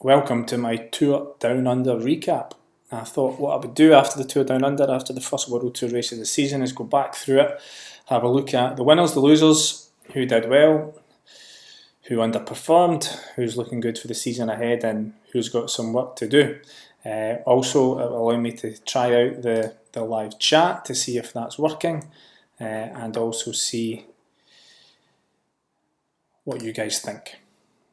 Welcome to my Tour Down Under recap. I thought what I would do after the Tour Down Under, after the first World Tour race of the season, is go back through it, have a look at the winners, the losers, who did well, who underperformed, who's looking good for the season ahead, and who's got some work to do. Also, it will allow me to try out the live chat to see if that's working, and also see what you guys think.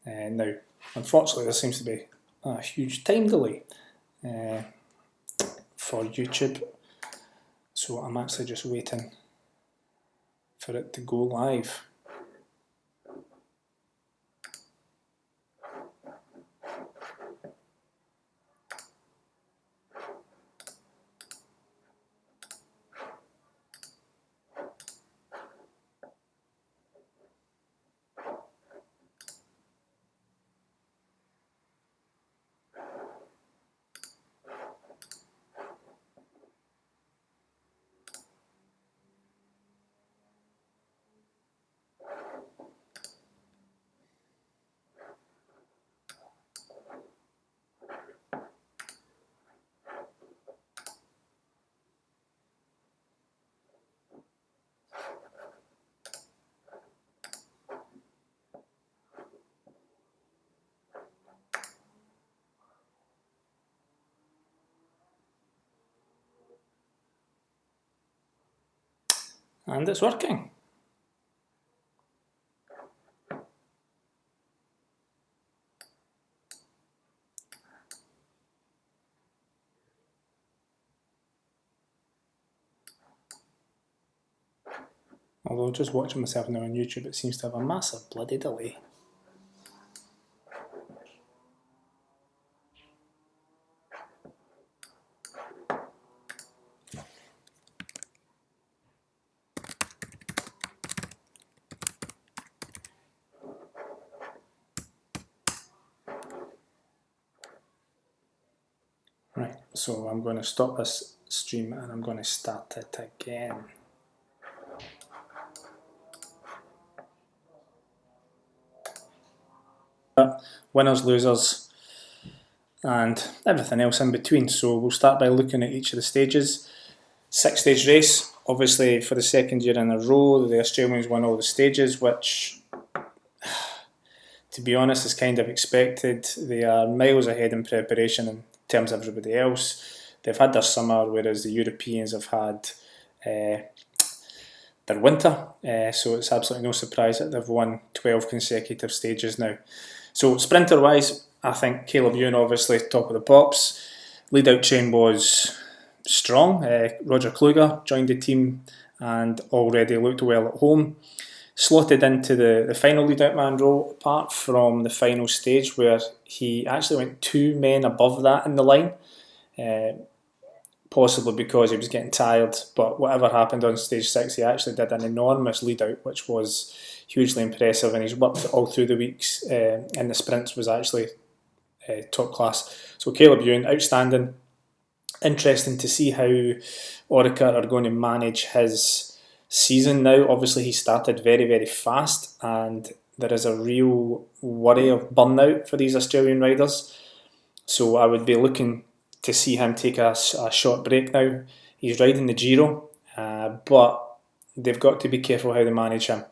Now, unfortunately, there seems to be a huge time delay for YouTube, so I'm actually just waiting for it to go live. And it's working. Although just watching myself now on YouTube, it seems to have a massive bloody delay. Right, so I'm going to stop this stream and I'm going to start it again. Winners, losers, and everything else in between. So we'll start by looking at each of the stages. 6-stage race, obviously for the second year in a row, the Australians won all the stages, which, to be honest, is kind of expected. They are miles ahead in preparation in terms of everybody else. They've had their summer, whereas the Europeans have had their winter, so it's absolutely no surprise that they've won 12 consecutive stages now. So sprinter wise, I think Caleb Ewan obviously top of the pops. Lead out chain was strong. Roger Kluger joined the team and already looked well at home. Slotted into the final lead out man role, apart from the final stage where he actually went 2 men above that in the line. Possibly because he was getting tired, but whatever happened on stage 6, he actually did an enormous lead out, which was hugely impressive, and he's worked all through the weeks in the sprints was actually top class. So Caleb Ewan, outstanding. Interesting to see how Orica are going to manage his season now. Obviously he started very, very fast, and there is a real worry of burnout for these Australian riders. So I would be looking to see him take a short break now. He's riding the Giro, but they've got to be careful how they manage him.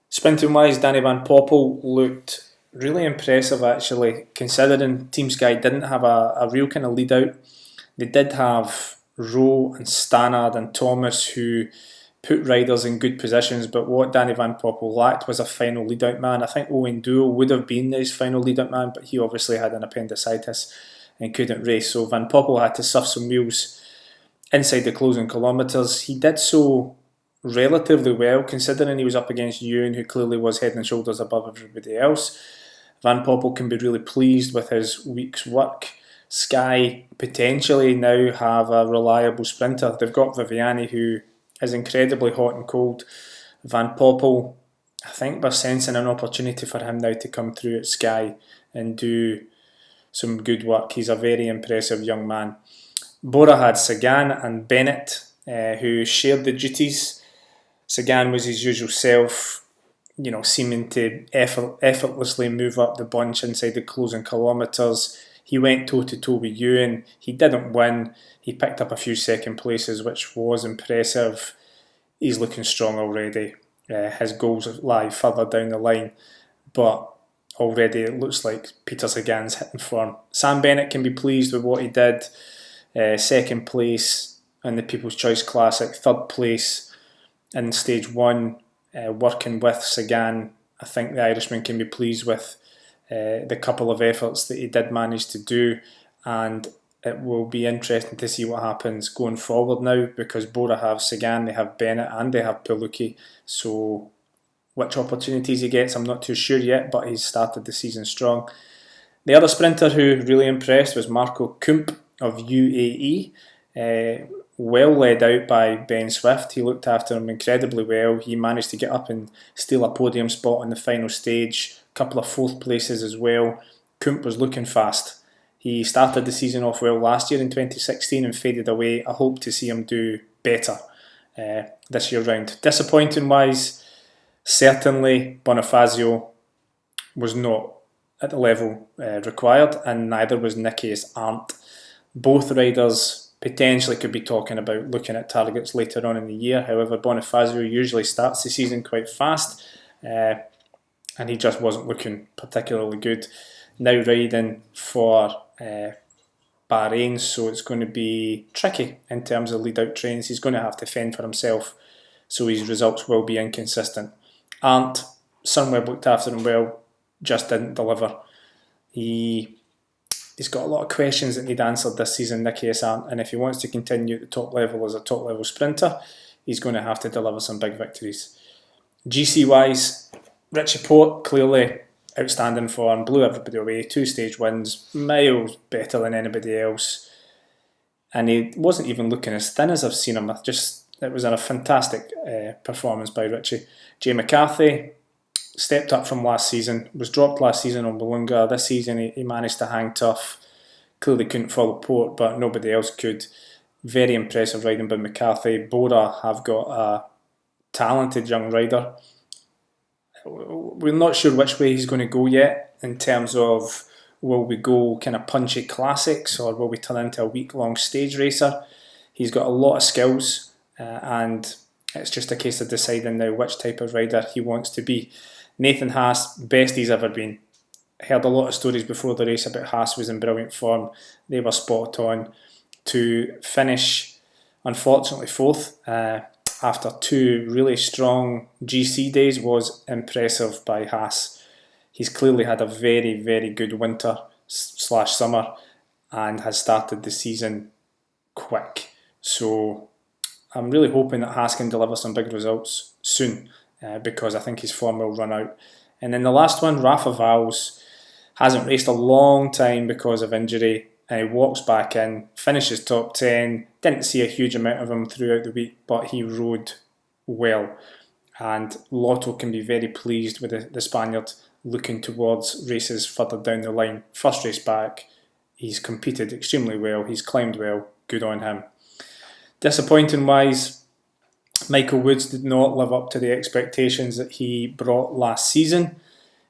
Sprinting wise, Danny Van Poppel looked really impressive actually, considering Team Sky didn't have a real kind of lead out. They did have Rowe and Stannard and Thomas who put riders in good positions, but what Danny Van Poppel lacked was a final lead out man. I think Owen Duo would have been his final lead out man, but he obviously had an appendicitis and couldn't race, so Van Poppel had to surf some wheels inside the closing kilometres. He did so relatively well, considering he was up against Ewan, who clearly was head and shoulders above everybody else. Van Poppel can be really pleased with his week's work. Sky potentially now have a reliable sprinter. They've got Viviani, who is incredibly hot and cold. Van Poppel, I think we're sensing an opportunity for him now to come through at Sky and do some good work. He's a very impressive young man. Bora had Sagan and Bennett, who shared the duties. Sagan was his usual self, seeming to effortlessly move up the bunch inside the closing kilometres. He went toe-to-toe with Ewan. He didn't win. He picked up a few second places, which was impressive. He's looking strong already. His goals lie further down the line, but already it looks like Peter Sagan's hitting form. Sam Bennett can be pleased with what he did. Second place in the People's Choice Classic, third place in Stage 1, working with Sagan. I think the Irishman can be pleased with the couple of efforts that he did manage to do, and it will be interesting to see what happens going forward now, because Bora have Sagan, they have Bennett, and they have Palucci. So which opportunities he gets, I'm not too sure yet, but he's started the season strong. The other sprinter who really impressed was Marco Kump of UAE. Well led out by Ben Swift. He looked after him incredibly well. He managed to get up and steal a podium spot on the final stage. A couple of fourth places as well. Kump was looking fast. He started the season off well last year in 2016 and faded away. I hope to see him do better this year round. Disappointing wise, certainly Bonifacio was not at the level required, and neither was Nikias Arndt. Both riders potentially could be talking about looking at targets later on in the year. However, Bonifacio usually starts the season quite fast, and he just wasn't looking particularly good. Now riding for Bahrain, so it's going to be tricky in terms of lead-out trains. He's going to have to fend for himself, so his results will be inconsistent. Arndt, Sunweb looked after him well, just didn't deliver. He's got a lot of questions that need answered this season, Nikias Arndt, and if he wants to continue at the top level as a top level sprinter, he's going to have to deliver some big victories. GC wise, Richie Porte, clearly outstanding form, blew everybody away, 2 stage wins, miles better than anybody else, and he wasn't even looking as thin as I've seen him. It was a fantastic performance by Richie. Jay McCarthy stepped up from last season, was dropped last season on Wollonga. This season he managed to hang tough. Clearly couldn't follow Port, but nobody else could. Very impressive riding by McCarthy. Bora have got a talented young rider. We're not sure which way he's going to go yet, in terms of will we go kind of punchy classics or will we turn into a week-long stage racer. He's got a lot of skills, and it's just a case of deciding now which type of rider he wants to be. Nathan Haas, best he's ever been. Heard a lot of stories before the race about Haas was in brilliant form. They were spot on. To finish, unfortunately, fourth after 2 really strong GC days was impressive by Haas. He's clearly had a very, very good winter / summer and has started the season quick. So I'm really hoping that Haas can deliver some big results soon, because I think his form will run out. And then the last one, Rafa Valls, hasn't raced a long time because of injury, and he walks back in, finishes top 10. Didn't see a huge amount of him throughout the week, but he rode well. And Lotto can be very pleased with the Spaniard looking towards races further down the line. First race back, he's competed extremely well, he's climbed well, good on him. Disappointing wise, Michael Woods did not live up to the expectations that he brought last season.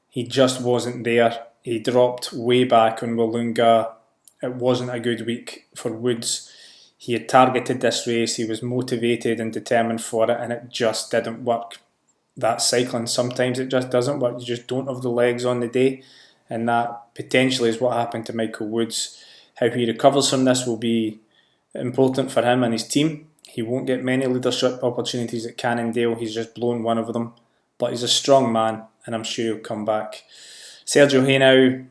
He just wasn't there. He dropped way back on Wollonga. It wasn't a good week for Woods. He had targeted this race, he was motivated and determined for it, and it just didn't work. That's cycling. Sometimes it just doesn't work. You just don't have the legs on the day, and that potentially is what happened to Michael Woods. How he recovers from this will be important for him and his team. He won't get many leadership opportunities at Cannondale. He's just blown one of them, but he's a strong man, and I'm sure he'll come back. Sergio Henao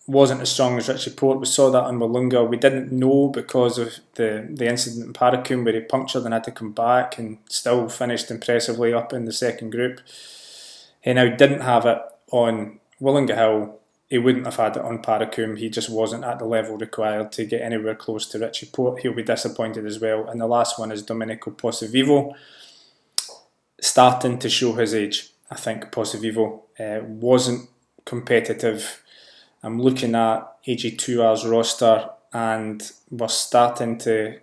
wasn't as strong as Richie Porte. We saw that on Wollonga. We didn't know because of the incident in Paracombe where he punctured and had to come back, and still finished impressively up in the second group. Henao didn't have it on Wollonga Hill. He wouldn't have had it on Paracombe. He just wasn't at the level required to get anywhere close to Richie Porte. He'll be disappointed as well. And the last one is Domenico Pozzovivo, starting to show his age. I think Pozzovivo wasn't competitive. I'm looking at AG2R's roster, and we're starting to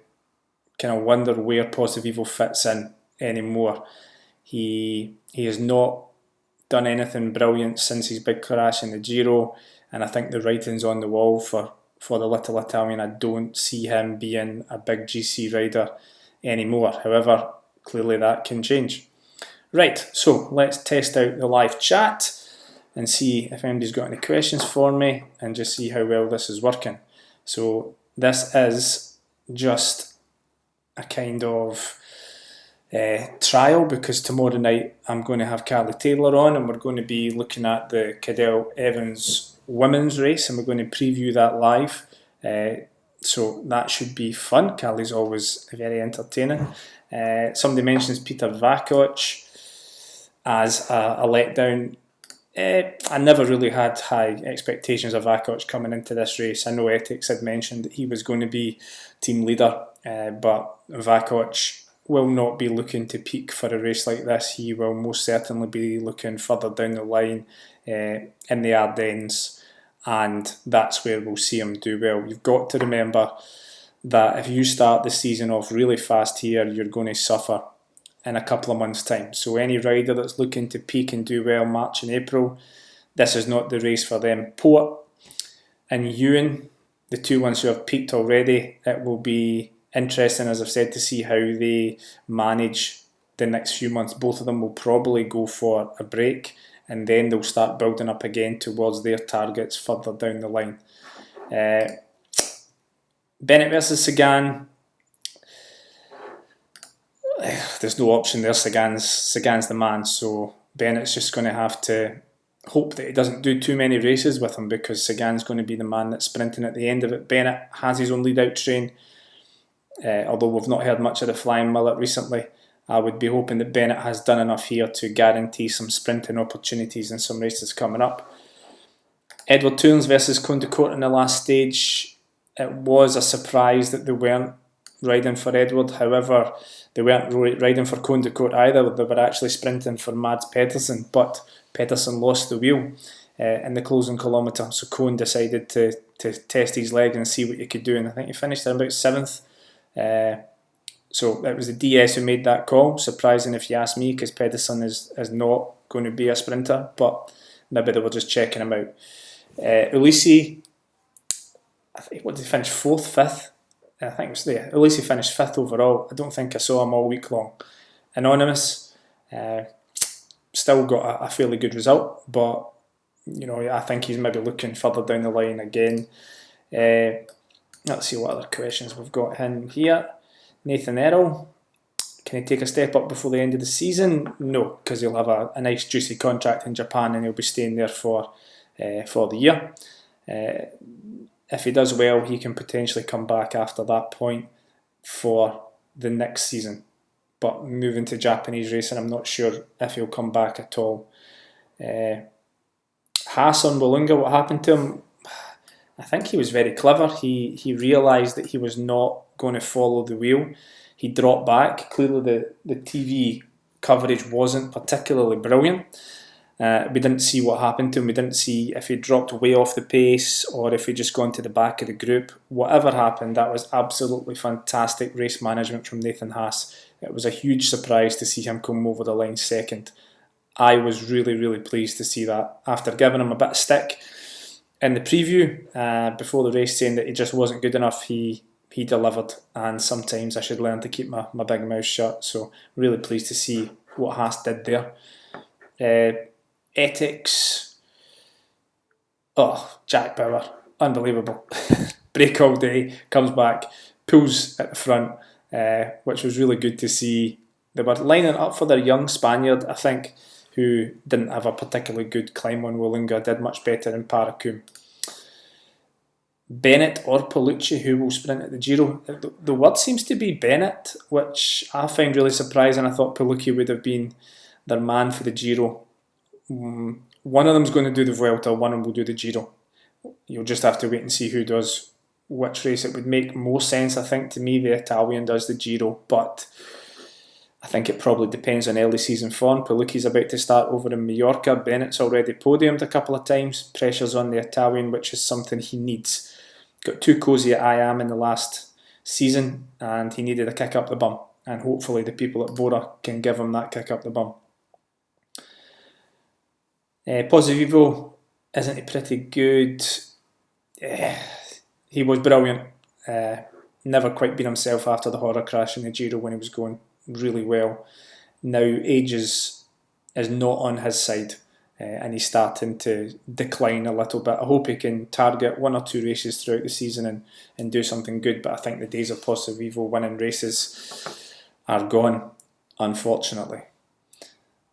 kind of wonder where Pozzovivo fits in anymore. He is not done anything brilliant since his big crash in the Giro, and I think the writing's on the wall for the little Italian. I don't see him being a big GC rider anymore. However, clearly that can change. Right, so let's test out the live chat and see if anybody's got any questions for me, and just see how well this is working. So this is just a kind of trial, because tomorrow night I'm going to have Carly Taylor on, and we're going to be looking at the Cadell Evans women's race, and we're going to preview that live. So that should be fun. Carly's always very entertaining. Somebody mentions Peter Vakoc as a letdown. I never really had high expectations of Vakoc coming into this race. I know Ethics had mentioned that he was going to be team leader, but Vakoc will not be looking to peak for a race like this. He will most certainly be looking further down the line in the Ardennes, and that's where we'll see him do well. You've got to remember that if you start the season off really fast here, you're going to suffer in a couple of months' time. So any rider that's looking to peak and do well March and April, this is not the race for them. Poet and Ewan, the two ones who have peaked already, it will be interesting, as I've said, to see how they manage the next few months. Both of them will probably go for a break, and then they'll start building up again towards their targets further down the line. Bennett versus Sagan. There's no option there. Sagan's the man, so Bennett's just going to have to hope that he doesn't do too many races with him, because Sagan's going to be the man that's sprinting at the end of it. Bennett has his own lead-out train, although we've not heard much of the Flying Mullet recently. I would be hoping that Bennett has done enough here to guarantee some sprinting opportunities in some races coming up. Edward Tournes versus Cône de Court in the last stage. It was a surprise that they weren't riding for Edward. However, they weren't riding for Cône de Court either. They were actually sprinting for Mads Pedersen, but Pedersen lost the wheel in the closing kilometre, so Cône decided to test his leg and see what he could do, and I think he finished at about 7th. So it was the DS who made that call. Surprising if you ask me, because Pedersen is not going to be a sprinter, but maybe they were just checking him out. Ulissi, I think, what did he finish? 4th, 5th? I think it was there. Ulissi finished 5th overall. I don't think I saw him all week long. Anonymous, still got a fairly good result, but I think he's maybe looking further down the line again. Let's see what other questions we've got in here. Nathan Errol, can he take a step up before the end of the season? No, because he'll have a nice juicy contract in Japan, and he'll be staying there for the year. If he does well, he can potentially come back after that point for the next season. But moving to Japanese racing, I'm not sure if he'll come back at all. Haas on Willunga, what happened to him? I think he was very clever. He realised that he was not going to follow the wheel. He dropped back. Clearly the TV coverage wasn't particularly brilliant. We didn't see what happened to him. We didn't see if he dropped way off the pace or if he just gone to the back of the group. Whatever happened, that was absolutely fantastic race management from Nathan Haas. It was a huge surprise to see him come over the line second. I was really, really pleased to see that. After giving him a bit of stick in the preview before the race, saying that he just wasn't good enough, he delivered. And sometimes I should learn to keep my big mouth shut. So really pleased to see what Haas did there. Ethics. Oh, Jack Bauer. Unbelievable. Break all day, comes back, pulls at the front, which was really good to see. They were lining up for their young Spaniard, I think, who didn't have a particularly good climb on Willunga, did much better in Paracum. Bennett or Palucci, who will sprint at the Giro? The word seems to be Bennett, which I find really surprising. I thought Palucci would have been their man for the Giro. One of them's going to do the Vuelta, one of them will do the Giro. You'll just have to wait and see who does which race. It would make more sense, I think, to me, the Italian does the Giro, but I think it probably depends on early season form. Palucci's about to start over in Mallorca. Bennett's already podiumed a couple of times. Pressure's on the Italian, which is something he needs. Got too cosy at I Am in the last season, and he needed a kick up the bum. And hopefully the people at Bora can give him that kick up the bum. Pozzovivo, isn't he pretty good? He was brilliant. Never quite been himself after the horror crash in the Giro when he was going really well. Now age is not on his side, and he's starting to decline a little bit. I hope he can target 1 or 2 races throughout the season and do something good, but I think the days of Pozzovivo winning races are gone, unfortunately.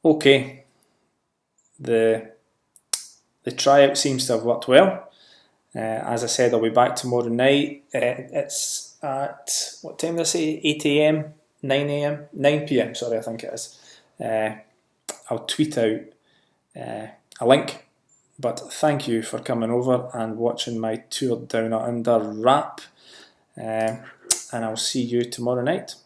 Okay, the tryout seems to have worked well. As I said, I'll be back tomorrow night. It's at, what time did I say? 8 AM? 9 AM? 9 PM, sorry, I think it is. I'll tweet out a link. But thank you for coming over and watching my Tour Down Under wrap. And I'll see you tomorrow night.